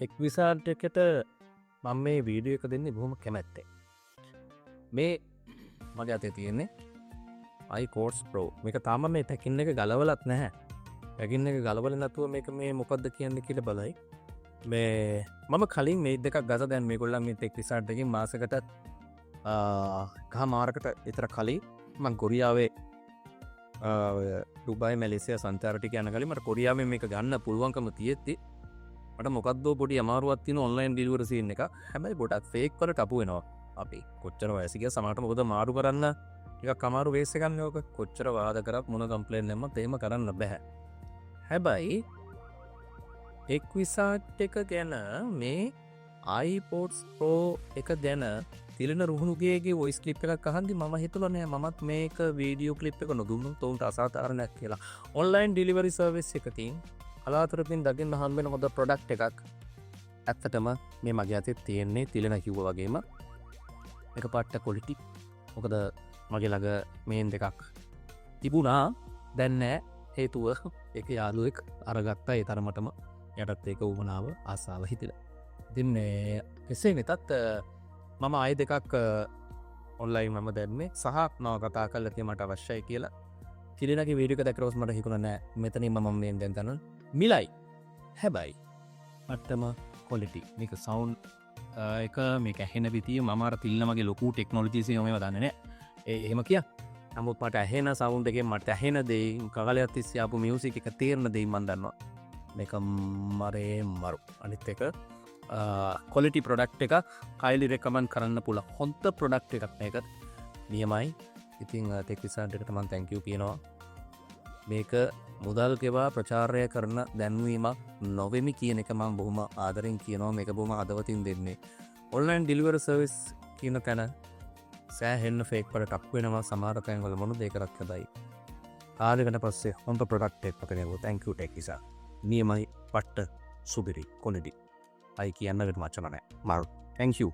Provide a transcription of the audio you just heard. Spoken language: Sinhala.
එක්විසාට් එකට මම මේ වීඩියෝ එක දෙන්නේ බොහොම කැමැත්තේ. මේ මගේ අතේ තියෙන්නේ iQuotes Pro. මේක තාම මේ පැකින් එක ගලවලත් නැහැ. පැකින් එක ගලවලා නැතුව මේක මේ මොකද්ද කියන්නේ කියලා බලයි. මේ මම කලින් මේ දෙකක් ගත දැන් මේගොල්ලන් මේ එක්විසාට් එකකින් මාසෙකට කහමාරකට විතර කලින් මම කොරියාවේ ඩුබයි මැලේසියා සංචාර ටික යන කලින් මට කොරියාවෙන් මේක ගන්න පුළුවන්කම තියෙද්දි මට මොකද්දෝ පොඩි අමාරුවක් තියෙන ඔන්ලයින් ඩෙලිවරි සීන් එක. හැබැයි ගොඩක් ෆේක් වලට අපු වෙනවා. අපි කොච්චර වයස ගියා සමහරට මොකද මාරු කරන්න ටිකක් අමාරු වේස් එකක් නේ ඔක. කොච්චර වාද කරත් මොන කම්ප්ලේන්ට් නැම්මත් එහෙම කරන්න බෑ. හැබැයි එක්විසාට් එක ගැන මේ iPods Pro එක ගැන තිලන රුහුණුගේගේ වොයිස් ක්ලිප් එකක් අහන්දි මම හිතුවා නෑ මමත් මේක වීඩියෝ ක්ලිප් එක නොදුන්නොත් උන්ට අසාධාරණයක් කියලා. ඔන්ලයින් ඩෙලිවරි සර්විස් එකකින් කලාතුරකින් දකින්න හම්බෙන හොඳ ප්‍රොඩක්ට් එකක්. ඇත්තටම මේ මගේ අතේ තියෙන්නේ තිලන කිව්වා වගේම එක පාට ක්වොලිටි. මොකද මගේ ළඟ මේන් දෙකක් තිබුණා දැන් නෑ. හේතුව ඒක යාළුවෙක් අරගත්තා ඒ තරමටම යටත් ඒක උවමනාව ආසාව හිතිලා. ඉතින් කෙසේ වෙතත් මම ආයෙ දෙකක් ඔන්ලයින් මම දැම්මේ සහ නව කතා කරලා තියෙ මට අවශ්‍යයි කියලා. තිලනගේ වීඩියෝ එක දැක්කරොත් මට හිතුණා නෑ මෙතනින් මම මේන් දැන් තනන මිලයි. හැබැයි මට්ටම ක්වොලිටි මේක සවුන්ඩ් එක මේක ඇහෙන විදිය මම අර තිල්නමගේ ලොකු ටෙක්නොලොජිස් ඒවා දන්නේ නෑ. එහෙම කිය. නමුත් මට ඇහෙන සවුන්ඩ් එකෙන් මට ඇහෙන දේ කගලයක් තිස්සේ ආපු මියුසික් එක තේරෙන දේ මම දන්නවා. මේක මරේ මරු. අනිත් එක ක්වොලිටි ප්‍රොඩක්ට් එක highly recommend කරන්න පුළුවන් හොඳ ප්‍රොඩක්ට් එකක් මේක. නියමයි. ඉතින් එක්විසාට් එකට මම thank you කියනවා. මේක මුදල් ගෙවා ප්‍රචාරය කරන දැන්වීමක් නොවෙමි කියන එක මම බොහොම ආදරෙන් කියනවා. මේක බොහොම අදවතින් දෙන්නේ. ඔන්ලයින් ඩෙලිවරි සර්විස් කියන තැන සෑහෙන්න ෆේක් වලට අක් වෙනවා සමහර තැන්වල මොන දෙයක් කරත් හැබැයි කාලෙකට පස්සේ හොඳ ප්‍රොඩක්ට් එකක් අපේ නෙවෝ. thank you ටෙක්විසා. නියමයි පට්ට සුබිරි කොනිඩි. අයි කියන්නකට වචන නැහැ. මාරු. thank you.